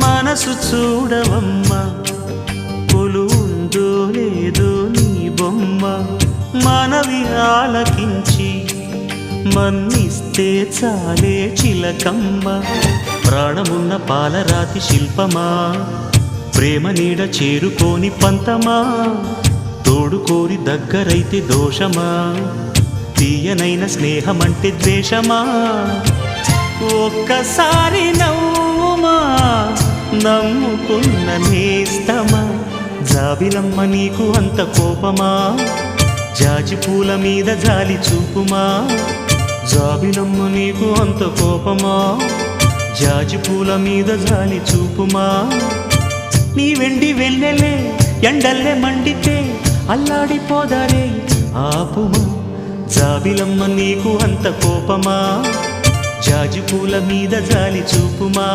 మనసు చూడవమ్మా కొలువుందో లేదో నీ బొమ్మ మనవి ఆలకించి మన్నిస్తే చాలే చిలకమ్మ ప్రాణమున్న పాలరాతి శిల్పమా ప్రేమ నీడ చేరుకోని పంతమా తోడుకోరి దగ్గరైతే దోషమా తీయనైన స్నేహమంటే ద్వేషమా ఒక్కసారి నవ్వుమా నమ్ముకున్న నేస్తమా జాబిలమ్మ నీకు అంత కోపమా జాజి పూల మీద జాలి చూపుమా జాబిలమ్మ నీకు అంత కోపమా జాజి పూల మీద జాలి చూపుమా నీ వెండి వెన్నెలే ఎండల్లే మండితే అల్లాడిపోదారే ఆపుమా జాబిలమ్మ నీకు అంత కోపమా జాజి పూల మీద జాలి చూపుమా